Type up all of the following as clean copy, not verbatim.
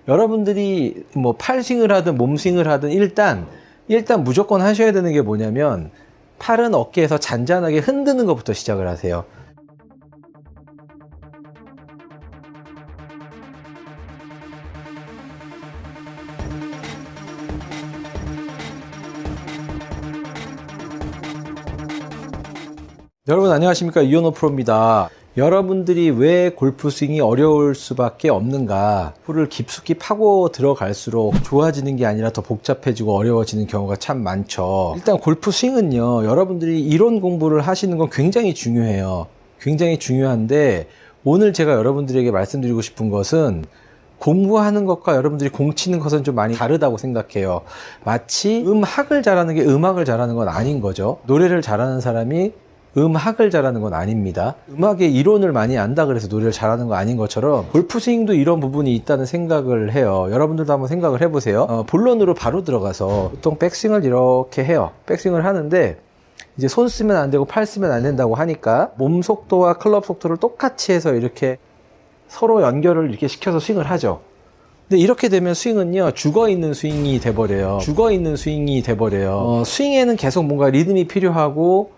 여러분들이 뭐 팔스윙을 하든 몸스윙을 하든 일단 무조건 하셔야 되는 게 뭐냐면 팔은 어깨에서 잔잔하게 흔드는 것부터 시작을 하세요. 여러분 안녕하십니까, 이현호 프로입니다. 여러분들이 왜 골프 스윙이 어려울 수밖에 없는가, 골프를 깊숙이 파고 들어갈수록 좋아지는 게 아니라 더 복잡해지고 어려워지는 경우가 참 많죠. 일단 골프 스윙은요, 여러분들이 이론 공부를 하시는 건 굉장히 중요해요. 굉장히 중요한데, 오늘 제가 여러분들에게 말씀드리고 싶은 것은 공부하는 것과 여러분들이 공 치는 것은 좀 많이 다르다고 생각해요. 마치 음악을 잘하는 게 음악을 잘하는 건 아닌 거죠. 노래를 잘하는 사람이 음악을 잘하는 건 아닙니다. 음악의 이론을 많이 안다 그래서 노래를 잘하는 거 아닌 것처럼 골프 스윙도 이런 부분이 있다는 생각을 해요. 여러분들도 한번 생각을 해보세요. 본론으로 바로 들어가서 보통 백스윙을 이렇게 해요. 백스윙을 하는데 이제 손 쓰면 안 되고 팔 쓰면 안 된다고 하니까 몸 속도와 클럽 속도를 똑같이 해서 이렇게 서로 연결을 이렇게 시켜서 스윙을 하죠. 근데 이렇게 되면 스윙은요, 죽어있는 스윙이 돼버려요. 죽어있는 스윙이 돼버려요. 스윙에는 계속 뭔가 리듬이 필요하고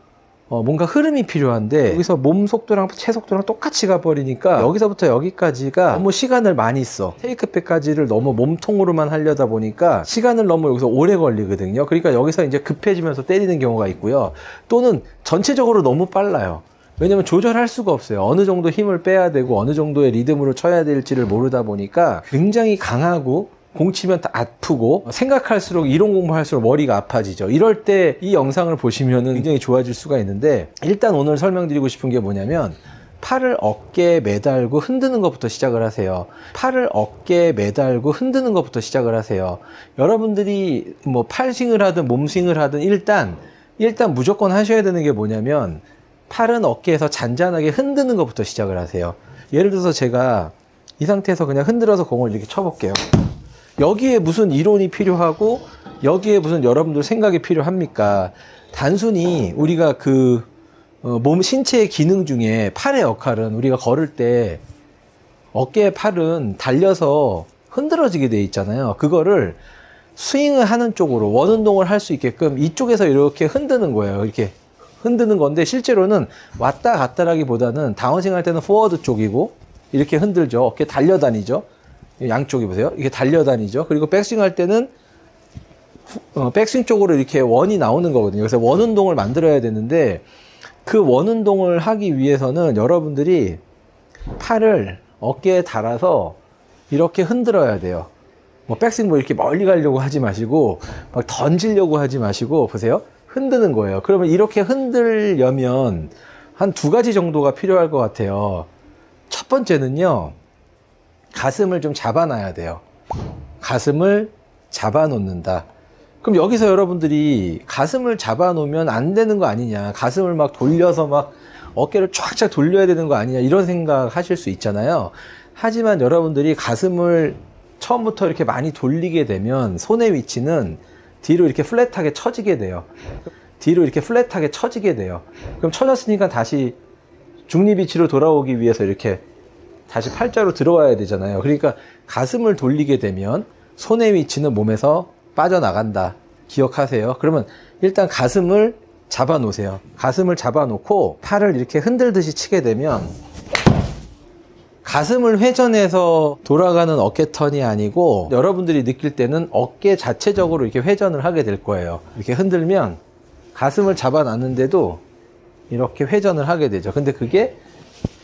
뭔가 흐름이 필요한데, 여기서 몸 속도랑 채 속도랑 똑같이 가버리니까 여기서부터 여기까지가 너무 시간을 많이 써. 테이크백까지를 너무 몸통으로만 하려다 보니까 시간을 너무 여기서 오래 걸리거든요. 그러니까 여기서 이제 급해지면서 때리는 경우가 있고요. 또는 전체적으로 너무 빨라요. 왜냐면 조절할 수가 없어요. 어느 정도 힘을 빼야 되고 어느 정도의 리듬으로 쳐야 될지를 모르다 보니까 굉장히 강하고 공 치면 다 아프고, 생각할수록 이론 공부할수록 머리가 아파지죠. 이럴 때 이 영상을 보시면 굉장히 좋아질 수가 있는데, 일단 오늘 설명드리고 싶은 게 뭐냐면 팔을 어깨에 매달고 흔드는 것부터 시작을 하세요. 팔을 어깨에 매달고 흔드는 것부터 시작을 하세요. 여러분들이 뭐 팔스윙을 하든 몸스윙을 하든 일단 무조건 하셔야 되는 게 뭐냐면 팔은 어깨에서 잔잔하게 흔드는 것부터 시작을 하세요. 예를 들어서 제가 이 상태에서 그냥 흔들어서 공을 이렇게 쳐볼게요. 여기에 무슨 이론이 필요하고 여기에 무슨 여러분들 생각이 필요합니까? 단순히 우리가 몸 신체의 기능 중에 팔의 역할은, 우리가 걸을 때 어깨의 팔은 달려서 흔들어지게 돼 있잖아요. 그거를 스윙을 하는 쪽으로 원운동을 할 수 있게끔 이쪽에서 이렇게 흔드는 거예요. 이렇게 흔드는 건데, 실제로는 왔다 갔다라기보다는 다운스윙 할 때는 포워드 쪽이고 이렇게 흔들죠. 어깨 달려다니죠. 양쪽이 보세요. 이게 달려다니죠. 그리고 백스윙 할 때는 백스윙 쪽으로 이렇게 원이 나오는 거거든요. 그래서 원 운동을 만들어야 되는데, 그 원 운동을 하기 위해서는 여러분들이 팔을 어깨에 달아서 이렇게 흔들어야 돼요. 백스윙 이렇게 멀리 가려고 하지 마시고 막 던지려고 하지 마시고, 보세요. 흔드는 거예요. 그러면 이렇게 흔들려면 한 2가지 정도가 필요할 것 같아요. 첫 번째는요, 가슴을 좀 잡아놔야 돼요. 가슴을 잡아놓는다. 그럼 여기서 여러분들이 가슴을 잡아놓으면 안 되는 거 아니냐, 가슴을 막 돌려서 막 어깨를 쫙쫙 돌려야 되는 거 아니냐, 이런 생각 하실 수 있잖아요. 하지만 여러분들이 가슴을 처음부터 이렇게 많이 돌리게 되면 손의 위치는 뒤로 이렇게 플랫하게 처지게 돼요. 뒤로 이렇게 플랫하게 처지게 돼요. 그럼 처졌으니까 다시 중립 위치로 돌아오기 위해서 이렇게 다시 팔자로 들어와야 되잖아요. 그러니까 가슴을 돌리게 되면 손의 위치는 몸에서 빠져나간다. 기억하세요. 그러면 일단 가슴을 잡아 놓으세요. 가슴을 잡아 놓고 팔을 이렇게 흔들듯이 치게 되면 가슴을 회전해서 돌아가는 어깨 턴이 아니고, 여러분들이 느낄 때는 어깨 자체적으로 이렇게 회전을 하게 될 거예요. 이렇게 흔들면 가슴을 잡아 놨는데도 이렇게 회전을 하게 되죠. 근데 그게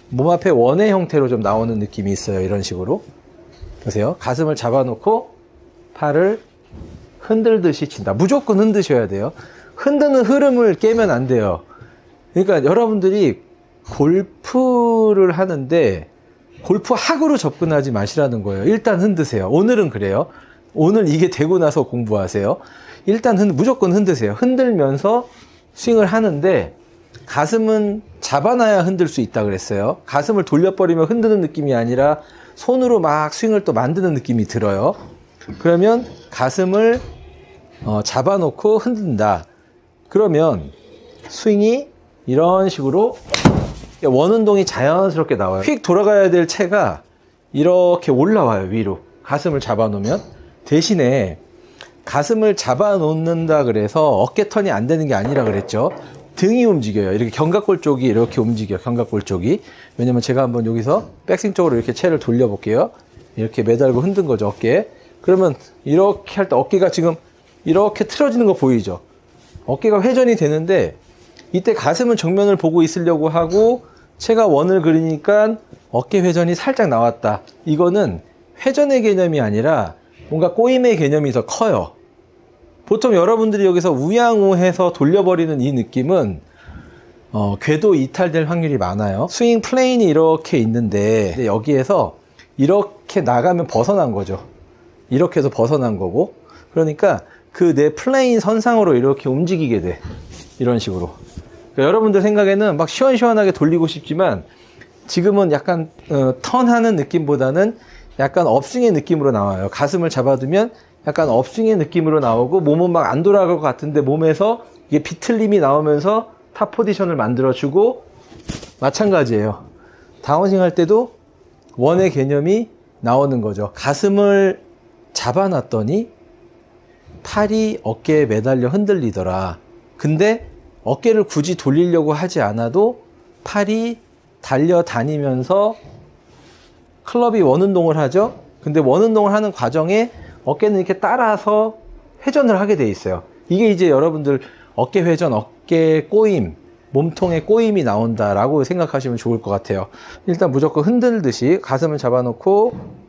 몸 앞에 원의 형태로 좀 나오는 느낌이 있어요. 이런 식으로. 보세요. 가슴을 잡아놓고 팔을 흔들듯이 친다. 무조건 흔드셔야 돼요. 흔드는 흐름을 깨면 안 돼요. 그러니까 여러분들이 골프를 하는데 골프학으로 접근하지 마시라는 거예요. 일단 흔드세요. 오늘은 그래요. 오늘 이게 되고 나서 공부하세요. 일단 무조건 흔드세요. 흔들면서 스윙을 하는데, 가슴은 잡아놔야 흔들 수 있다 그랬어요. 가슴을 돌려버리면 흔드는 느낌이 아니라 손으로 막 스윙을 또 만드는 느낌이 들어요. 그러면 가슴을 잡아놓고 흔든다. 그러면 스윙이 이런 식으로 원운동이 자연스럽게 나와요. 휙 돌아가야 될 채가 이렇게 올라와요, 위로. 가슴을 잡아 놓으면. 대신에 가슴을 잡아 놓는다 그래서 어깨턴이 안 되는 게 아니라 그랬죠. 등이 움직여요. 이렇게 견갑골 쪽이 이렇게 움직여요. 견갑골 쪽이. 왜냐면 제가 한번 여기서 백스윙 쪽으로 이렇게 채를 돌려 볼게요. 이렇게 매달고 흔든 거죠, 어깨에. 그러면 이렇게 할 때 어깨가 지금 이렇게 틀어지는 거 보이죠? 어깨가 회전이 되는데 이때 가슴은 정면을 보고 있으려고 하고 채가 원을 그리니까 어깨 회전이 살짝 나왔다. 이거는 회전의 개념이 아니라 뭔가 꼬임의 개념이 더 커요. 보통 여러분들이 여기서 우양우해서 돌려버리는 이 느낌은 궤도 이탈될 확률이 많아요. 스윙 플레인이 이렇게 있는데 여기에서 이렇게 나가면 벗어난 거죠. 이렇게 해서 벗어난 거고, 그러니까 그 내 플레인 선상으로 이렇게 움직이게 돼. 이런 식으로. 그러니까 여러분들 생각에는 막 시원시원하게 돌리고 싶지만 지금은 약간 턴하는 느낌보다는 약간 업스윙의 느낌으로 나와요. 가슴을 잡아두면 약간 업스윙의 느낌으로 나오고 몸은 막 안 돌아갈 것 같은데 몸에서 이게 비틀림이 나오면서 탑 포지션을 만들어주고, 마찬가지예요. 다운스윙 할 때도 원의 개념이 나오는 거죠. 가슴을 잡아놨더니 팔이 어깨에 매달려 흔들리더라. 근데 어깨를 굳이 돌리려고 하지 않아도 팔이 달려다니면서 클럽이 원운동을 하죠. 근데 원운동을 하는 과정에 어깨는 이렇게 따라서 회전을 하게 돼 있어요. 이게 이제 여러분들 어깨 회전, 어깨 꼬임, 몸통에 꼬임이 나온다라고 생각하시면 좋을 것 같아요. 일단 무조건 흔들듯이 가슴을 잡아놓고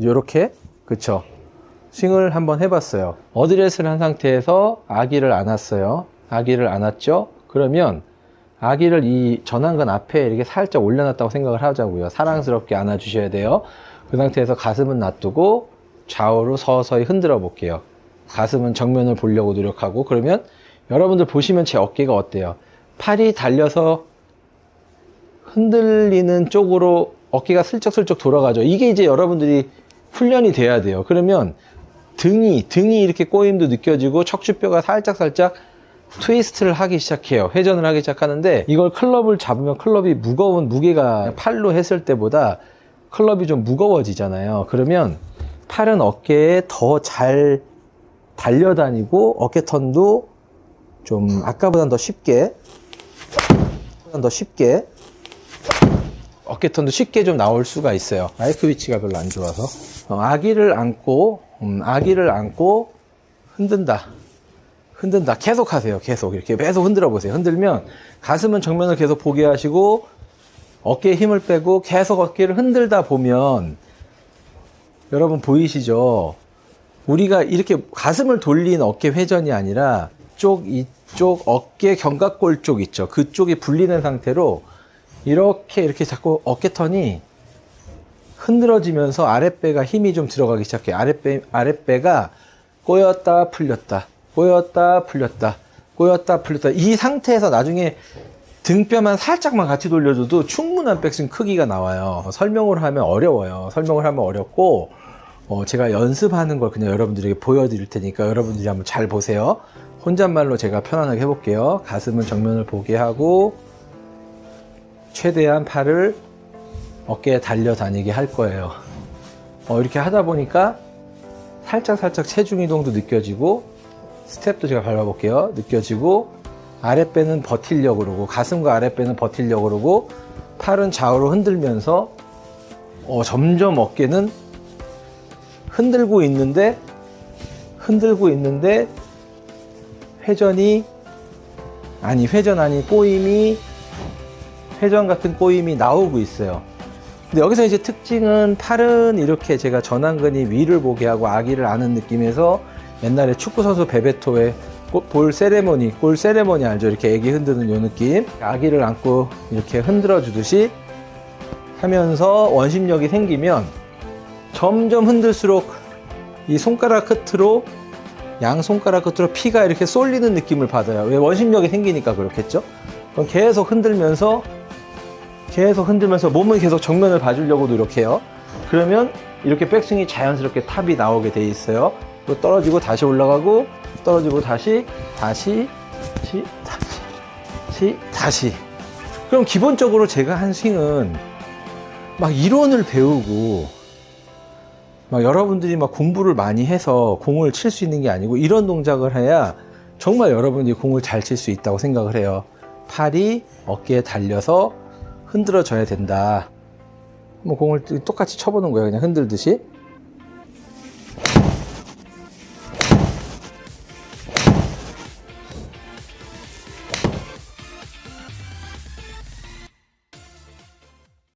요렇게, 그쵸? 스윙을 한번 해봤어요. 어드레스를 한 상태에서 아기를 안았어요. 아기를 안았죠? 그러면 아기를 이 전완근 앞에 이렇게 살짝 올려놨다고 생각을 하자고요. 사랑스럽게 안아주셔야 돼요. 그 상태에서 가슴은 놔두고 좌우로 서서히 흔들어 볼게요. 가슴은 정면을 보려고 노력하고, 그러면 여러분들 보시면 제 어깨가 어때요? 팔이 달려서 흔들리는 쪽으로 어깨가 슬쩍슬쩍 돌아가죠. 이게 이제 여러분들이 훈련이 돼야 돼요. 그러면 등이 이렇게 꼬임도 느껴지고 척추뼈가 살짝살짝 트위스트를 하기 시작해요. 회전을 하기 시작하는데, 이걸 클럽을 잡으면 클럽이 무거운 무게가 팔로 했을 때보다 클럽이 좀 무거워지잖아요. 그러면 팔은 어깨에 더 잘 달려다니고 어깨턴도 좀 아까보단 더 쉽게 어깨턴도 쉽게 좀 나올 수가 있어요. 마이크 위치가 별로 안 좋아서. 아기를 안고 흔든다. 계속 하세요. 계속 흔들어 보세요. 흔들면 가슴은 정면을 계속 보게 하시고 어깨에 힘을 빼고 계속 어깨를 흔들다 보면, 여러분 보이시죠? 우리가 이렇게 가슴을 돌린 어깨 회전이 아니라 이쪽 어깨 견갑골 쪽 있죠. 그쪽이 불리는 상태로 이렇게 자꾸 어깨턴이 흔들어지면서 아랫배가 힘이 좀 들어가기 시작해요. 아랫배가 꼬였다 풀렸다, 꼬였다 풀렸다, 꼬였다 풀렸다. 이 상태에서 나중에 등뼈만 살짝만 같이 돌려줘도 충분한 백스윙 크기가 나와요. 설명을 하면 어려워요. 설명을 하면 어렵고, 제가 연습하는 걸 그냥 여러분들에게 보여드릴 테니까 여러분들이 한번 잘 보세요. 혼잣말로 제가 편안하게 해볼게요. 가슴은 정면을 보게 하고 최대한 팔을 어깨에 달려다니게 할 거예요. 이렇게 하다 보니까 살짝 체중 이동도 느껴지고, 스텝도 제가 밟아볼게요. 느껴지고, 아랫배는 버틸려고 그러고, 가슴과 아랫배는 버틸려고 그러고, 팔은 좌우로 흔들면서 점점 어깨는 흔들고 있는데 회전 같은 꼬임이 나오고 있어요. 근데 여기서 이제 특징은, 팔은 이렇게 제가 전완근이 위를 보게 하고 아기를 아는 느낌에서, 옛날에 축구선수 베베토의 골 세레모니 알죠? 이렇게 애기 흔드는 요 느낌. 아기를 안고 이렇게 흔들어 주듯이 하면서 원심력이 생기면 점점 흔들수록 이 손가락 끝으로, 양 손가락 끝으로 피가 이렇게 쏠리는 느낌을 받아요. 왜? 원심력이 생기니까 그렇겠죠? 그럼 계속 흔들면서 몸은 계속 정면을 봐주려고 노력해요. 그러면 이렇게 백스윙이 자연스럽게 탑이 나오게 돼 있어요. 또 떨어지고 다시 올라가고, 떨어지고 다시 다시. 그럼 기본적으로 제가 한 스윙은 막 이론을 배우고 막 여러분들이 막 공부를 많이 해서 공을 칠 수 있는 게 아니고 이런 동작을 해야 정말 여러분이 공을 잘 칠 수 있다고 생각을 해요. 팔이 어깨에 달려서 흔들어져야 된다. 뭐 공을 똑같이 쳐보는 거예요. 그냥 흔들듯이.